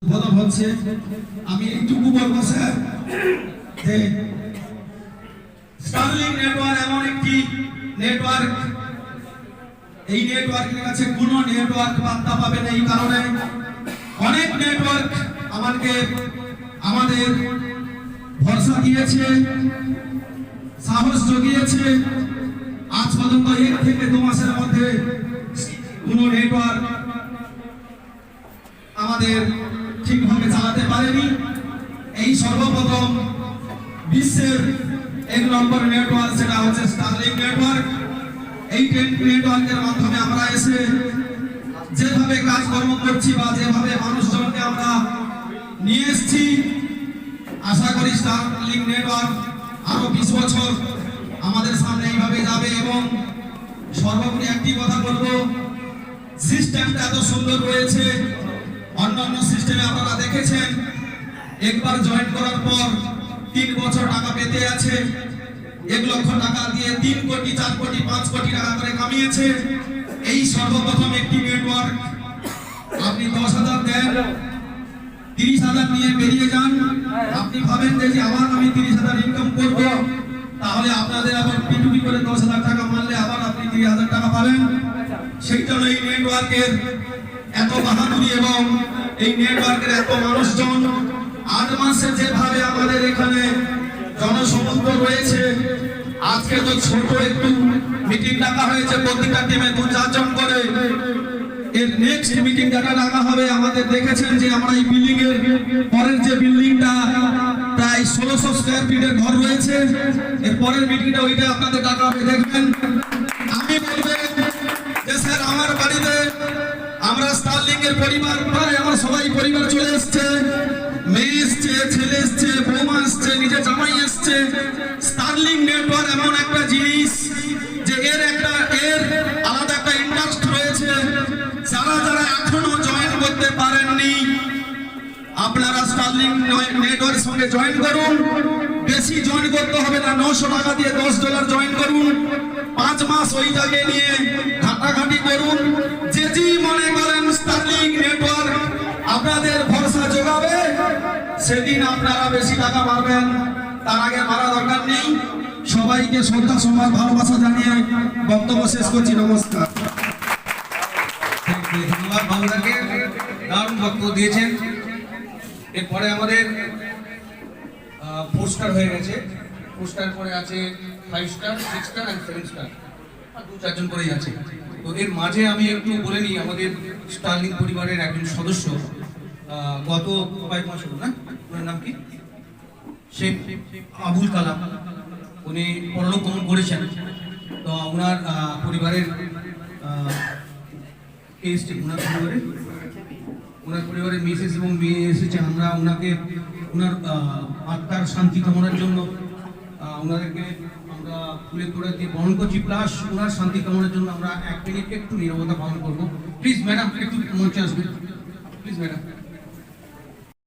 উদ্বোধন হচ্ছে। আমি এইটুকু বলবো স্যার যে স্টারলিংক নেটওয়ার্ক এমন একটি নেটওয়ার্ক, এই নেটওয়ার্কের কাছে কোনো নেটওয়ার্ক পাত্তা পাবে না। এই কারণে অনেক নেটওয়ার্ক আমাদের ভরসা দিয়েছে, সাহস জুগিয়েছে। আজ পর্যন্ত 1 থেকে 2 মাসের মধ্যে কোনো নেটওয়ার্ক আমাদের ঠিকভাবে চালাতে পারেনি। এই সর্বপ্রথম বিশ্বের 1 নম্বর নেটওয়ার্ক সেটা হচ্ছে স্টারলিংক নেটওয়ার্ক। এই নেটওয়ার্কের মাধ্যমে আমরা এসে যেভাবে কাজকর্ম করছি বা যেভাবে মানুষজনকে আমরা নিয়ে এসেছি, আশা করি স্টারলিংক নেটওয়ার্ক আরো 20 বছর আমাদের সামনে এইভাবে যাবে। এবং সর্বোপরি একটি কথা বলবো, সিস্টেমটা এত সুন্দর রয়েছে। অন্যান্য সিস্টেমে আপনারা দেখেছেন একবার জয়েন করার পর 3 বছর টাকা পেতে আছে। 1 লক্ষ টাকা দিয়ে 3 কোটি 4 কোটি 5 কোটি টাকা করে কামিয়েছে। এই সর্বপ্রথম একটি নেটওয়ার্ক। আপনি 10,000 দেন, 30,000 নিয়ে বেরিয়ে যান। আপনি ভাবেন যে আবার আমি 30,000 ইনকাম করব, তাহলে আপনাদের আবার পিটুপি করে 10,000 টাকা মারলে আবার আপনি 30,000 টাকা পাবেন। সেই জন্য এই নেটওয়ার্কের এত বাহাদুরি এবং এই নেটওয়ার্কের এত মানুষজন 8 মাসে যেভাবে আমাদের এখানে জনসমুদ্র রয়েছে। আজকে তো ছোট একটু মিটিং ডাকা হয়েছে, প্রতিটা টিমে 2-4 জন করে। এর নেক্সট মিটিং ডাকা হবে। আমাদের দেখেছেন যে আমরা এই বিল্ডিং এর পরের যে বিল্ডিংটা প্রায় 1600 স্কয়ার ফিটের ঘর রয়েছে, এর পরের মিটিংটা ওইটা আপনাদের ডাকা হবে, দেখবেন। আমি বলবো যে স্যার আমার বাড়িতে আমরা স্টারলিংক এর পরিবার, প্রায় আমার সবাই পরিবার চলে এসেছে। মেয়ে এসছে, ছেলে এসছে, বৌমা এসছে, নিজে জামাই এসছে। স্টারলিংক নেটওয়ার্ক এমন একটা জিনিস যে এর আলাদা একটা ইন্ডাস্ট্রি রয়েছে। যারা এখনো জয়েন করতে পারেননি, আপনারা স্টারলিংক নেটওয়ার্কের সঙ্গে জয়েন করুন। বেশি জয়েন করতে হবে না, 900 টাকা দিয়ে $10 জয়েন করুন। 5 মাস ওইটাকে নিয়ে ঘাটাঘাটি করুন। যে মনে করেন স্টারলিংক নেটওয়ার্ক আপনাদের ভরসা যোগাবে, সেদিন আপনারা বেশি টাকা মারবেন, তার আগে মারা দরকার নেই। সবাইকে শ্রদ্ধা সম্মান ভালোবাসা জানিয়ে বক্তব্য শেষ করছি। নমস্কার। ধন্যবাদ বাবুদাকে, দারুণ বক্তব্য দিয়েছেন। এরপরে আমাদের পোস্টার হয়ে গেছে। পোস্টার পরে আছে 5 স্টার, 6 স্টার আর 7 স্টার, আর 2-4 জন করেই আছে। তো এর মাঝে আমি একটু বলে নিই, আমাদের স্টারলিংক পরিবারের একজন সদস্য গত কয়েক মাস হলো না, ওনার নাম কি, শেখ আবুল কালাম, উনি পরলোক গমন করেছেন। তো ওনার পরিবারের ওনার পরিবারের মিসেস এবং মেয়ে এসেছে। আমরা ওনাকে ওনার আত্মার শান্তি কামনার জন্য ওনাদেরকে আমরা ফুলের তোড়া দিয়ে বরণ করছি, প্লাস ওনার শান্তি কামনার জন্য আমরা 1 মিনিট একটু নীরবতা পালন করবো। প্লিজ ম্যাডাম একটু মঞ্চে আসবেন, প্লিজ ম্যাডাম।